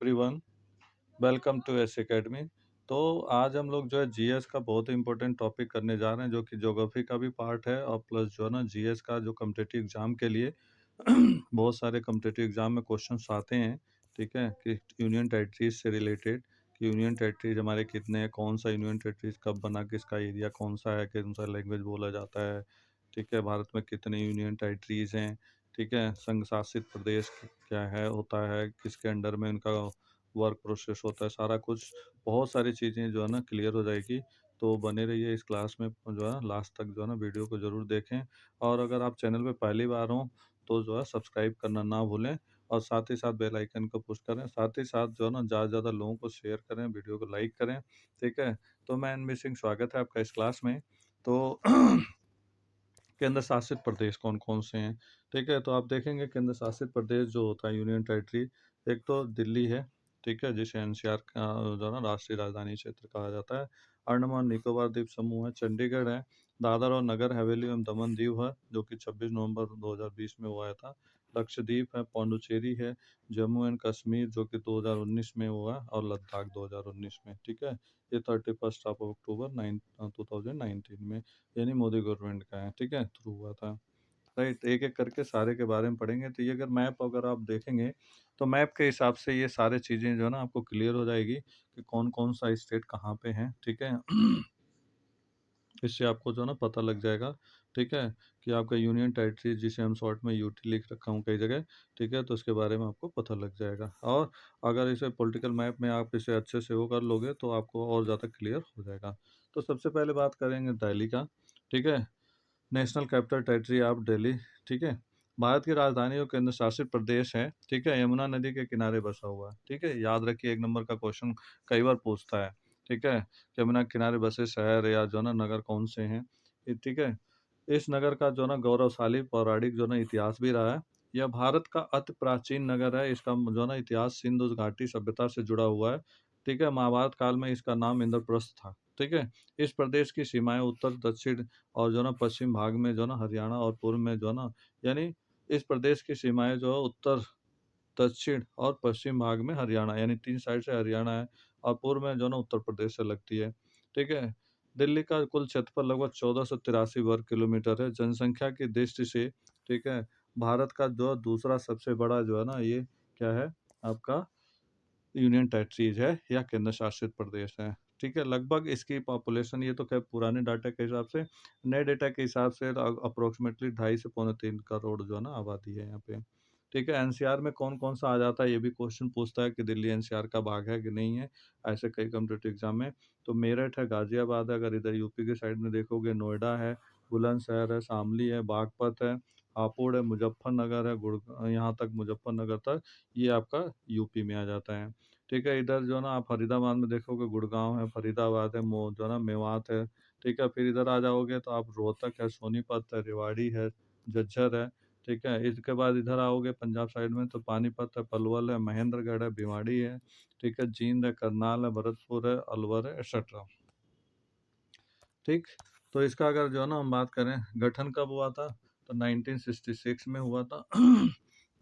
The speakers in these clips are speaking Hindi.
Everyone, welcome to S academy. तो आज हम लोग जो है जीएस का बहुत ही इंपॉर्टेंट टॉपिक करने जा रहे हैं, जो कि ज्योग्राफी का भी पार्ट है और प्लस जो है ना जीएस का जो कम्पिटिटिव एग्जाम के लिए बहुत सारे कम्पिटिटिव एग्जाम में क्वेश्चंस आते हैं। ठीक है कि यूनियन टेरिटरीज से रिलेटेड कि यूनियन टेरिटरीज हमारे कितने हैं, कौन सा यूनियन टेरिटरीज कब बना, किसका एरिया कौन सा है, कौन सा लैंग्वेज बोला जाता है। ठीक है, भारत में कितने यूनियन टेरिटरीज हैं। ठीक है, संघ शासित प्रदेश क्या है होता है, किसके अंडर में उनका वर्क प्रोसेस होता है, सारा कुछ बहुत सारी चीज़ें जो है ना क्लियर हो जाएगी। तो बने रहिए इस क्लास में, जो है लास्ट तक जो है ना वीडियो को ज़रूर देखें। और अगर आप चैनल पे पहली बार हों तो जो है सब्सक्राइब करना ना भूलें और साथ ही साथ बेल आइकन को पुश करें। साथ ही साथ जो है ना ज़्यादा से ज़्यादा लोगों को शेयर करें, वीडियो को लाइक करें। ठीक है, तो मैं एनबी सिंह, स्वागत है आपका इस क्लास में। तो केंद्र शासित प्रदेश कौन कौन से हैं। ठीक है, तो आप देखेंगे केंद्र शासित प्रदेश जो होता है यूनियन टेरिटरी, एक तो दिल्ली है। ठीक है, जिसे एनसीआर का जो है ना राष्ट्रीय राजधानी क्षेत्र कहा जाता है। अंडमान निकोबार द्वीप समूह है, चंडीगढ़ है, दादर और नगर हवेली एवं दमन दीव है जो कि 26 नवंबर 2020 में हुआ था। लक्षद्वीप है, पौंडुचेरी है, जम्मू एंड कश्मीर जो कि 2019 में हुआ और लद्दाख 2019 में। ठीक है, ये 31 ऑफ अक्टूबर 2019 में यानी मोदी गवर्नमेंट का है। ठीक है, थ्रू हुआ था। राइट, एक एक करके सारे के बारे में पढ़ेंगे। तो ये अगर आप देखेंगे तो मैप के हिसाब से ये सारे चीज़ें जो है ना आपको क्लियर हो जाएगी कि कौन कौन सा स्टेट कहाँ पे है। ठीक है इससे आपको जो है ना पता लग जाएगा। ठीक है, कि आपका यूनियन टेरिटरी जिसे हम शॉर्ट में यूटी लिख रखा हूँ कई जगह। ठीक है, तो इसके बारे में आपको पता लग जाएगा। और अगर इसे पॉलिटिकल मैप में आप इसे अच्छे से वो कर लोगे तो आपको और ज़्यादा क्लियर हो जाएगा। तो सबसे पहले बात करेंगे दिल्ली का। ठीक है, national capital territory of Delhi. ठीक है, भारत की राजधानी और केंद्र शासित प्रदेश है। ठीक है, यमुना नदी के किनारे बसा हुआ है। ठीक है, याद रखिए, एक नंबर का क्वेश्चन कई बार पूछता है। ठीक है, यमुना के किनारे बसे शहर या जो ना नगर कौन से हैं। ठीक है, इस नगर का जो ना गौरवशाली पौराणिक जो ना इतिहास भी रहा है। यह भारत का अति प्राचीन नगर है। इसका जो ना इतिहास सिंधु घाटी सभ्यता से जुड़ा हुआ है। ठीक है, महाभारत काल में इसका नाम इंद्रप्रस्थ था। ठीक है, इस प्रदेश की सीमाएं उत्तर, दक्षिण और जो ना पश्चिम भाग में जो ना हरियाणा और पूर्व में जो ना, यानी इस प्रदेश की सीमाएं जो है उत्तर, दक्षिण और पश्चिम भाग में हरियाणा, यानी 3 साइड से हरियाणा है और पूर्व में जो ना उत्तर प्रदेश से लगती है। ठीक है, दिल्ली का कुल क्षेत्रफल लगभग 1483 वर्ग किलोमीटर है। जनसंख्या की दृष्टि से ठीक है, भारत का जो दूसरा सबसे बड़ा जो है ना ये क्या है आपका यूनियन टेरिटरीज है या केंद्र शासित प्रदेश है। ठीक है, लगभग इसकी पॉपुलेशन, ये तो खैर पुराने डाटा के हिसाब से, नए डेटा के हिसाब से अप्रोक्सीमेटली 2.5 से पौने 3 करोड़ जो है ना आबादी है यहाँ पे। ठीक है, एनसीआर में कौन कौन सा आ जाता है ये भी क्वेश्चन पूछता है कि दिल्ली एनसीआर का भाग है कि नहीं है, ऐसे कई कम्पिटेटिव एग्जाम में। तो मेरठ है, गाजियाबाद है, अगर इधर यूपी के साइड में देखोगे नोएडा है, बुलंदशहर है, शामली है, बागपत है, हापुड़ है, मुजफ्फरनगर है, गुड़ यहाँ तक मुजफ्फरनगर तक ये आपका यूपी में आ जाता है। ठीक है, इधर जो है ना आप फरीदाबाद में देखोगे गुड़गांव है, फरीदाबाद है, जो है ना मेवात है। ठीक है, फिर इधर आ जाओगे तो आप रोहतक है, सोनीपत है, रेवाड़ी है, झज्जर है। ठीक है, इसके बाद इधर आओगे पंजाब साइड में तो पानीपत है, पलवल है, महेंद्रगढ़ है, भिवाड़ी है। ठीक है, जींद है, करनाल है, भरतपुर है, अलवर है, एक्सेट्रा। ठीक, तो इसका अगर जो है ना हम बात करें गठन कब हुआ था तो 1966 में हुआ था।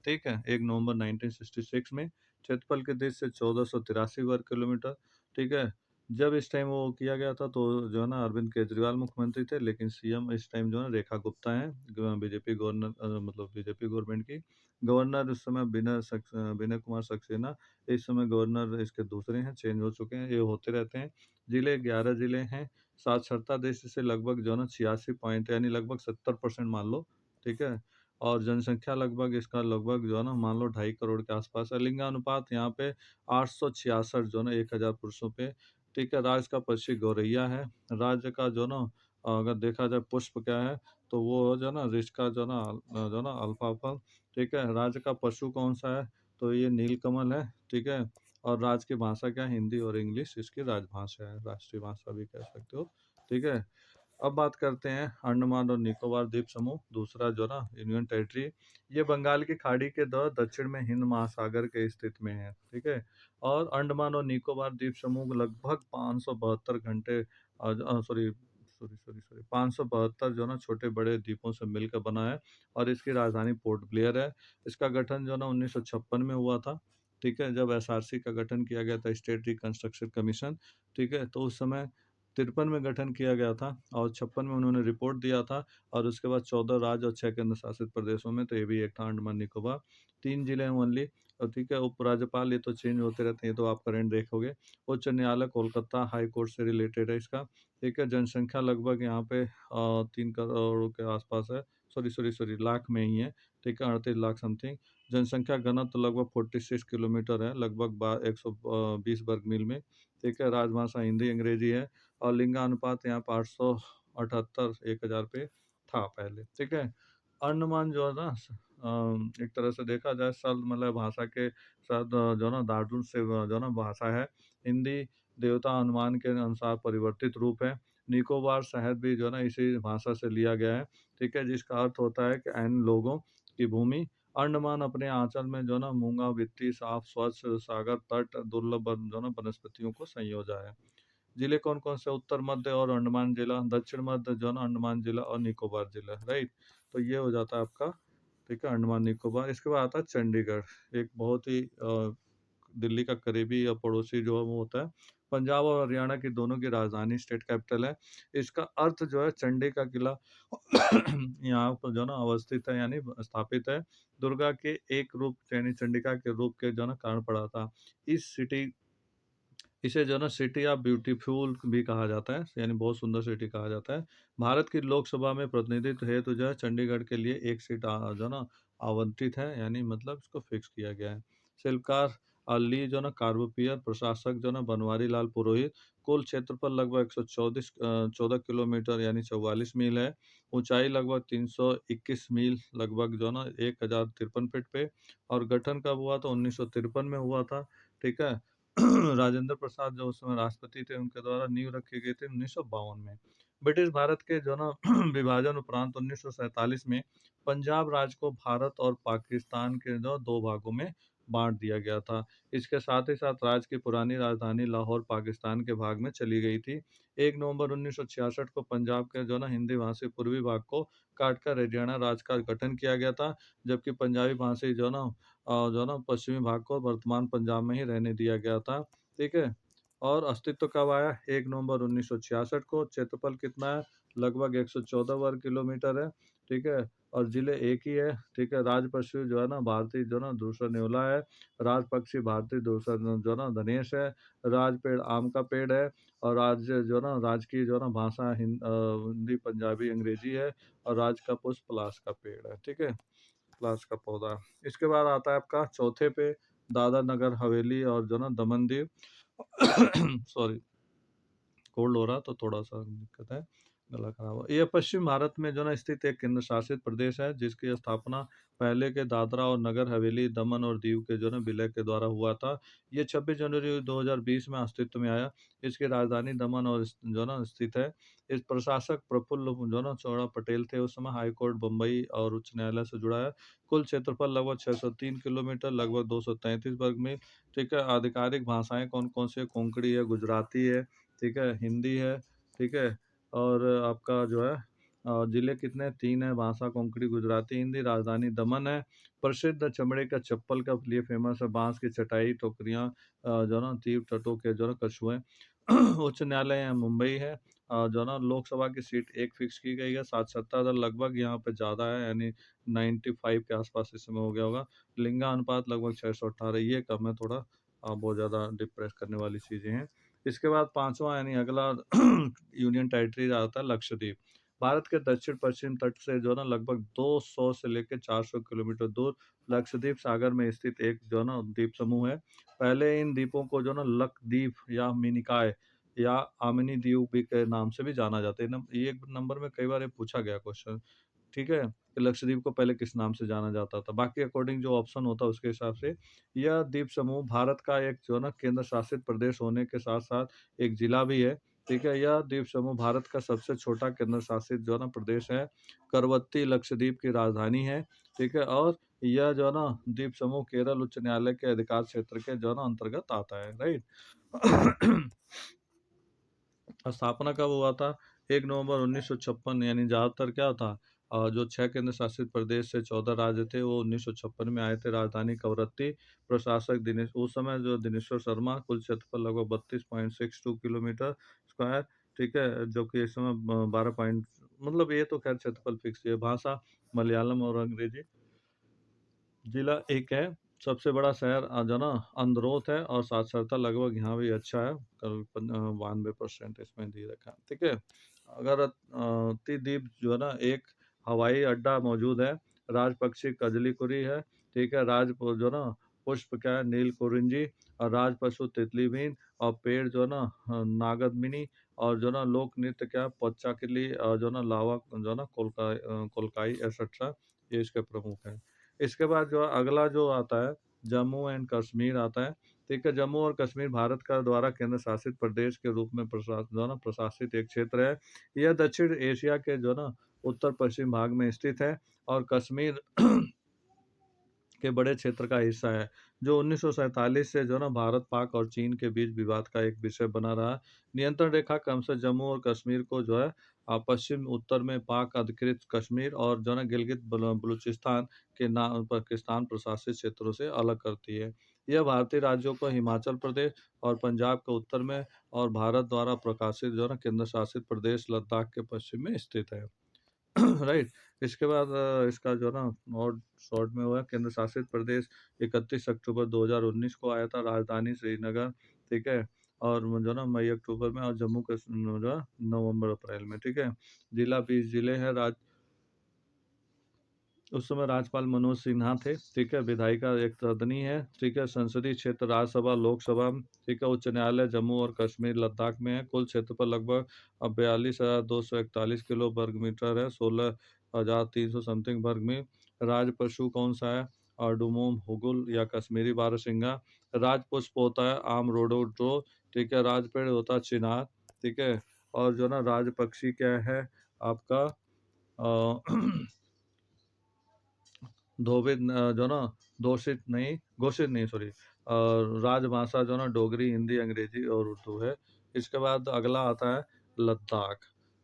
ठीक है, 1 नवंबर 1966 में। क्षेत्रफल के देश से 1483 वर्ग किलोमीटर। ठीक है, जब इस टाइम वो किया गया था तो जो है ना अरविंद केजरीवाल मुख्यमंत्री थे, लेकिन सीएम इस टाइम जो है रेखा गुप्ता हैं, बीजेपी गवर्नर, मतलब बीजेपी गवर्नमेंट की गवर्नर उस समय विनय कुमार सक्सेना। इस समय गवर्नर इसके दूसरे हैं, चेंज हो चुके हैं, ये होते रहते हैं। जिले 11 जिले हैं। साक्षरता दृष्टि से लगभग जो है ना 86 पॉइंट, यानी लगभग 70% मान लो। ठीक है, और जनसंख्या लगभग इसका लगभग जो है ना मान लो 2.5 करोड़ के आसपास है। लिंगानुपात यहाँ पे 866 जो है ना 1000 पुरुषों पे। ठीक है, राज्य का पक्षी गौरैया है। राज्य का जो ना अगर देखा जाए पुष्प क्या है तो वो जो है ना ऋष का जो है ना अल्फाफल। ठीक है, राज्य का पशु कौन सा है तो ये नीलकमल है। ठीक है, और राज्य की भाषा क्या है, हिंदी और इंग्लिश इसकी राजभाषा है, राष्ट्रीय भाषा भी कह सकते हो। ठीक है, अब बात करते हैं अंडमान और निकोबार द्वीप समूह, दूसरा जो ना यूनियन टेरिटरी। ये बंगाल की खाड़ी के दक्षिण में हिंद महासागर के स्थित में है। ठीक है, और अंडमान और निकोबार द्वीप समूह लगभग 572 घंटे, सॉरी सॉरी सॉरी सॉरी 572 जो ना छोटे बड़े द्वीपों से मिलकर बना है और इसकी राजधानी पोर्ट ब्लेयर है। इसका गठन जो ना 1956 में हुआ था। ठीक है? जब एसआरसी का गठन किया गया था, स्टेट रिकंस्ट्रक्शन कमीशन, ठीक है? तो उस समय 53 में गठन किया गया था और 56 में उन्होंने रिपोर्ट दिया था और उसके बाद 14 राज्य और 6 केंद्र शासित प्रदेशों में, तो ये भी एक था अंडमान निकोबार। 3 जिले हैं ओनली और ठीक है, उपराज्यपाल ये तो चेंज होते रहते हैं, ये तो आप करंट देखोगे। उच्च न्यायालय कोलकाता हाई कोर्ट से रिलेटेड है इसका, ठीक है? जनसंख्या लगभग यहाँ पे 3 करोड़ के आसपास है, सॉरी लाख में ही है, ठीक है? 38 लाख समथिंग। जनसंख्या घनत्व लगभग 46 किलोमीटर है, लगभग 120 वर्ग मील में, ठीक है? राजभाषा हिंदी, अंग्रेजी है और लिंगानुपात यहाँ पे 878 1000 पे था पहले, ठीक है? अंडमान जो है ना एक तरह से देखा जाए सरल मतलब भाषा के साथ जो है ना दार्जुन से जो है ना भाषा है। हिंदी देवता हनुमान के अनुसार परिवर्तित रूप है। निकोबार शहर भी जो है ना इसी भाषा से लिया गया है, ठीक है? जिसका अर्थ होता है कि ऐन लोगों की भूमि। अंडमान अपने आंचल में जो है ना मूंगा, वित्ती, साफ, स्वच्छ सागर तट, दुर्लभ जो है ना वनस्पतियों को संयोजा है। जिले कौन-कौन से? उत्तर मध्य और अंडमान जिला, दक्षिण मध्य जो है ना अंडमान जिला और निकोबार जिला, राइट? तो ये हो जाता है आपका, ठीक है, अंडमान निकोबार। इसके बाद आता है चंडीगढ़, एक बहुत ही दिल्ली का करीबी या पड़ोसी जो है वो होता है। पंजाब और हरियाणा की दोनों की राजधानी स्टेट कैपिटल है। इसका अर्थ जो है चंडी का किला यहाँ पर जो है ना अवस्थित है यानी स्थापित है। दुर्गा के एक रूप यानी चंडिका के रूप के जो है ना कारण पड़ा था। इस सिटी इसे जो है ना सिटी ऑफ ब्यूटीफुल भी कहा जाता है, यानी बहुत सुंदर सिटी कहा जाता है। भारत की लोकसभा में प्रतिनिधित्व हेतु जो है चंडीगढ़ के लिए एक सीट जो है ना आवंटित है, यानी मतलब इसको फिक्स किया गया है। शिल्पकार अली जो है ना कार्बोपियर, प्रशासक जो है ना बनवारी लाल पुरोहित। कुल क्षेत्रफल लगभग 14 किलोमीटर यानी 44 मील है। ऊंचाई लगभग 321 मील लगभग जो है ना 1053 फीट पे। और गठन कब हुआ था? 1953 में हुआ था, ठीक है? राजेंद्र प्रसाद जो उस समय राष्ट्रपति थे उनके द्वारा नींव रखी गई थी 1952 में। ब्रिटिश भारत के जो ना विभाजन उपरांत 1947 में पंजाब राज्य को भारत और पाकिस्तान के जो 2 भागों में बांट दिया गया था। इसके साथ ही साथ राज्य की पुरानी राजधानी लाहौर पाकिस्तान के भाग में चली गई थी। 1 नवंबर 1966 को पंजाब के जो ना हिंदी भाषी पूर्वी भाग को काटकर हरियाणा राज्य का गठन किया गया था, जबकि पंजाबी भाषी जो ना पश्चिमी भाग को वर्तमान पंजाब में ही रहने दिया गया था, ठीक है? और अस्तित्व कब आया? 1 नवंबर 1966 को। क्षेत्रफल कितना है? लगभग 114 वर्ग किलोमीटर है, ठीक है? और जिले एक ही है, ठीक है? राज पशु जो है ना भारतीय जो ना दूसरा न्योला है, राज पक्षी भारतीय दूसरा जो ना धनेश है, राज पेड़ आम का पेड़ है और राज्य जो ना राजकीय जो ना भाषा हिंदी, पंजाबी, अंग्रेजी है और राज का पुष्प पलाश का पेड़ है, ठीक है? पलाश का पौधा। इसके बाद आता है आपका चौथे पे दादर नगर हवेली और जो ना दमन दीव। सॉरी, कोल्ड हो रहा तो थोड़ा-सा दिक्कत है, गला खराब हो। ये पश्चिम भारत में जो ना स्थित एक केंद्र शासित प्रदेश है, जिसकी स्थापना पहले के दादरा और नगर हवेली, दमन और दीव के जो ना विलय के द्वारा हुआ था। ये 26 जनवरी 2020 में अस्तित्व में आया। इसकी राजधानी दमन और जो ना स्थित है। इस प्रशासक प्रफुल्ल जो ना चौड़ा पटेल थे उस समय। हाई कोर्ट बम्बई और उच्च न्यायालय से जुड़ा है। कुल क्षेत्रफल लगभग 603 किलोमीटर, लगभग 233 वर्ग मील, ठीक है? आधिकारिक भाषाएँ कौन-कौन सी है? कोंकणी है, गुजराती है, ठीक है? हिंदी है, ठीक है? और आपका जो है जिले कितने? 3 है, भाषा कोंकणी, गुजराती, हिंदी। राजधानी दमन है। प्रसिद्ध चमड़े का चप्पल के लिए फ़ेमस है। बाँस की चटाई, टोकरियाँ जो है ना द्वीप तटों के जो है ना कछुए। उच्च न्यायालय यहाँ मुंबई है। जो है ना लोकसभा की सीट 1 फिक्स की गई है। 770 लगभग यहाँ पे ज़्यादा है, यानी 95 के आस-पास इस समय हो गया होगा। लिंगानुपात लगभग 618, ये कम है थोड़ा। बहुत ज़्यादा डिप्रेस करने वाली चीज़ें हैं। इसके बाद 5वाँ यानी अगला यूनियन टेरिटरी आता है लक्षद्वीप। भारत के दक्षिण-पश्चिम तट से जो है ना लगभग 200 से लेके 400 किलोमीटर दूर लक्षद्वीप सागर में स्थित एक जो है ना द्वीप समूह है। पहले इन द्वीपों को जो है ना लक्षद्वीप या मिनिकॉय या आमिनी द्वीप भी के नाम से भी जाना जाता है। ये एक नंबर में कई बार ये पूछा गया क्वेश्चन, ठीक है? कि लक्षद्वीप को पहले किस नाम से जाना जाता था? बाकी अकॉर्डिंग जो ऑप्शन होता है उसके हिसाब से यह द्वीप समूह भारत का एक जो है ना केंद्र शासित प्रदेश होने के साथ-साथ एक जिला भी है, ठीक है? यह द्वीप समूह भारत का सबसे छोटा केंद्र शासित जो है ना प्रदेश है। करवत्ती लक्षद्वीप की राजधानी है, ठीक है? और यह जो है ना द्वीप समूह केरल उच्च न्यायालय के अधिकार क्षेत्र के जो है ना अंतर्गत आता है, राइट? स्थापना कब हुआ था? 1 नवंबर 1956, यानी ज़्यादातर क्या था? जो 6 केंद्र शासित प्रदेश से 14 राज्य थे, वो 1956 में आए थे। राजधानी कवरत्ती, प्रशासक दिनेश उस समय जो दिनेश्वर शर्मा, कुल क्षेत्रफल लगभग 32.62 किलोमीटर स्क्वायर, ठीक है? जो कि इस समय 12 पॉइंट मतलब ये तो ख़ैर क्षेत्रफल फिक्स ही है। भाषा मलयालम और अंग्रेजी। जिला एक है, सबसे बड़ा शहर जो है ना अंदरोथ है, और साक्षरता लगभग यहाँ भी अच्छा है, कल 92% इसमें दे रखा है, ठीक है। अगर द्वीप जो है ना, एक हवाई अड्डा मौजूद है, राज पक्षी कजलीकुरी है, ठीक है। जो है ना पुष्प क्या है, नील कुरिंजी, और राज पशु तितली बीन, और पेड़ जो है ना नागदमिनी, और जो है ना लोक नृत्य क्या है, पच्चाकिली, जो है ना लावा जो है ना कोलकाई एटसेट्रा, ये इसके प्रमुख हैं। इसके बाद जो अगला जो आता है, जम्मू एंड कश्मीर आता है, ठीक है। जम्मू और कश्मीर भारत का द्वारा केंद्र शासित प्रदेश के रूप में जो है ना प्रशासित एक क्षेत्र है। यह दक्षिण एशिया के जो है ना उत्तर पश्चिम भाग में स्थित है, और कश्मीर के बड़े क्षेत्र का हिस्सा है, जो 1947 से जो है ना भारत, पाक और चीन के बीच विवाद का एक विषय बना रहा। नियंत्रण रेखा क्रम से जम्मू और कश्मीर को जो है पश्चिम उत्तर में पाक अधिकृत कश्मीर, और जो है ना गिलगित बलूचिस्तान के नाम पाकिस्तान प्रशासित क्षेत्रों से अलग करती है। यह भारतीय राज्यों को हिमाचल प्रदेश और पंजाब के उत्तर में, और भारत द्वारा प्रकाशित जो है ना केंद्र शासित प्रदेश लद्दाख के पश्चिम में स्थित है। राइट। इसके बाद इसका जो है ना और शॉर्ट में हुआ केंद्र शासित प्रदेश 31 अक्टूबर 2019 को आया था, राजधानी श्रीनगर, ठीक है। और जो है ना मई अक्टूबर में, और जम्मू कश्मीर जो है नवंबर अप्रैल में, ठीक है। जिला 20 जिले हैं। उस समय राज्यपाल मनोज सिन्हा थे, ठीक है। विधायिका एक सदनी है, ठीक है। संसदीय क्षेत्र राज्यसभा लोकसभा, ठीक है। उच्च न्यायालय जम्मू और कश्मीर लद्दाख में है। कुल क्षेत्रफल लगभग 42,241 किलो वर्ग मीटर है, 16,300 समथिंग वर्ग में। राज पशु कौन सा है? आर्डुमोम हुगुल या कश्मीरी बारहसिंगा। राज पुष्प होता है आम रोडोड्रो, ठीक है। राज पेड़ होता है चिनार, ठीक है। और जो ना राज पक्षी क्या है आपका धोबित जो ना दोषित नहीं घोषित नहीं सॉरी राजभाषा जो ना डोगरी, हिंदी, अंग्रेजी और उर्दू है। इसके बाद अगला आता है लद्दाख,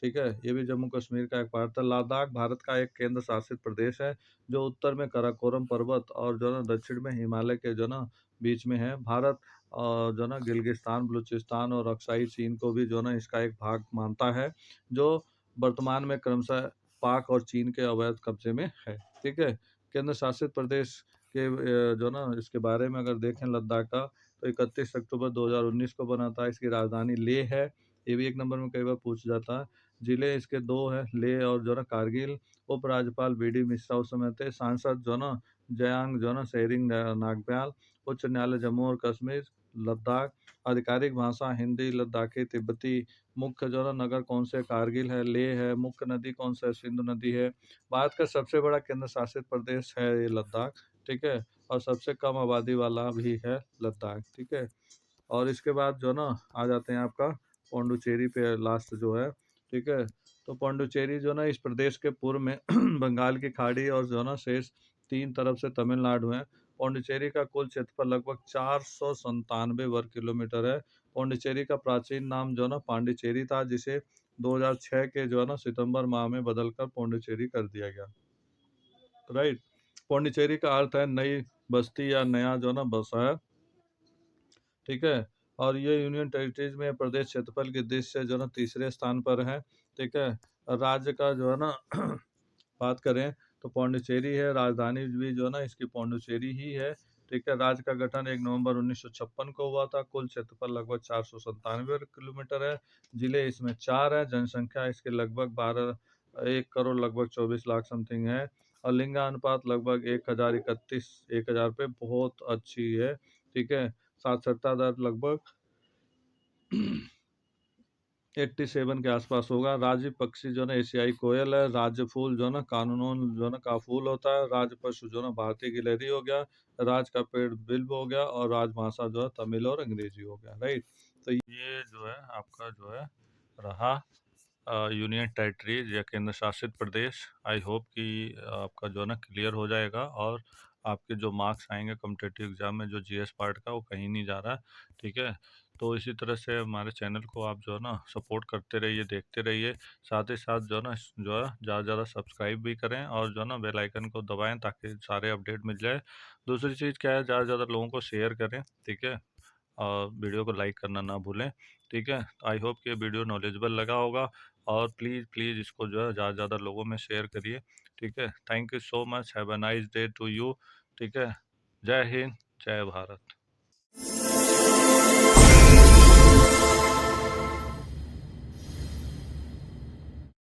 ठीक है। ये भी जम्मू कश्मीर का एक पार्ट है। लद्दाख भारत का एक केंद्र शासित प्रदेश है, जो उत्तर में काराकोरम पर्वत और जो ना दक्षिण में हिमालय के जो ना बीच में है। भारत जो ना गिलगिस्तान, बलूचिस्तान और अक्साई चीन को भी जो ना इसका एक भाग मानता है, जो वर्तमान में क्रमशः पाक और चीन के अवैध कब्जे में है, ठीक है। केंद्र शासित प्रदेश के जो ना इसके बारे में अगर देखें लद्दाख का, तो 31 अक्टूबर 2019 को बना था। इसकी राजधानी लेह है। ये भी एक नंबर में कई बार पूछ जाता है। जिले इसके दो है, लेह और जो ना कारगिल। उपराज्यपाल बीडी मिश्रा उस समय थे। सांसद जो ना जयांग जो ना शेरिंग नागप्याल। उच्च न्यायालय जम्मू और कश्मीर लद्दाख। आधिकारिक भाषा हिंदी, लद्दाखी, तिब्बती। मुख्य जो ना नगर कौन से? कारगिल है, लेह है। मुख्य नदी कौन सा है? सिंधु नदी है। भारत का सबसे बड़ा केंद्र शासित प्रदेश है ये लद्दाख, ठीक है। और सबसे कम आबादी वाला भी है लद्दाख, ठीक है। और इसके बाद जो ना आ जाते हैं आपका पौंडुचेरी पे लास्ट जो है, ठीक है। तो पौंडुचेरी जो ना इस प्रदेश के पूर्व में बंगाल की खाड़ी और जो ना शेष 3 तरफ से तमिलनाडु है। पौंडुचेरी का कुल क्षेत्रफल लगभग 497 वर्ग किलोमीटर है। पौंडुचेरी का प्राचीन नाम जो ना पांडिचेरी था, जिसे 2006 के जो है ना सितंबर माह में बदलकर पौंडुचेरी कर दिया गया, राइट। पौंडीचेरी का अर्थ है नई बस्ती या नया जो ना बसाया, ठीक है। और ये यूनियन टेरिटरीज में प्रदेश क्षेत्रफल की दृष्टि से जो ना तीसरे स्थान पर है, ठीक है। और राज्य का जो है ना बात करें तो पौंडीचेरी है। राजधानी भी जो है ना इसकी पौंडीचेरी ही है, ठीक है। राज्य का गठन 1 नवंबर 1956 को हुआ था। कुल क्षेत्रफल लगभग 497 वर्ग किलोमीटर है। जिले इसमें 4 है। जनसंख्या इसके लगभग 1 करोड़ लगभग 24 लाख समथिंग है। और लिंगानुपात लगभग 1031 पे बहुत अच्छी है, ठीक है। साक्षरता दर लगभग 87 के आसपास होगा। राज्य पक्षी जो ना एशियाई कोयल है। राज्य फूल जो ना कानूनोन जो ना का फूल होता है। राज्य पशु जो ना भारतीय गिलहरी हो गया। राज का पेड़ बिल्व हो गया। और राजभाषा जो है तमिल और अंग्रेजी हो गया, राइट। तो ये जो है आपका जो है रहा यूनियन टेरिटरीज या केंद्र शासित प्रदेश। आई होप कि आपका जो है ना क्लियर हो जाएगा। और आपके जो मार्क्स आएँगे कॉम्पिटिटिव एग्ज़ाम में जो जीएस पार्ट का वो कहीं नहीं जा रहा है, ठीक है? तो इसी तरह से हमारे चैनल को आप जो है ना सपोर्ट करते रहिए, देखते रहिए। साथ ही साथ जो है ना जो है ज़्यादा से ज़्यादा सब्सक्राइब भी करें और जो है ना बेल आइकन को दबाएँ ताकि सारे अपडेट मिल जाए। दूसरी चीज़ क्या है, ज़्यादा से ज़्यादा लोगों को शेयर करें, ठीक है? और वीडियो को लाइक करना ना भूलें, ठीक है? आई होप कि ये वीडियो नॉलेजेबल लगा होगा और प्लीज़, प्लीज़ इसको जो है ज़्यादा से ज़्यादा लोगों में शेयर करिए, ठीक है? Thank you so much, have a nice day to you, ठीक है? जय हिंद, जय भारत।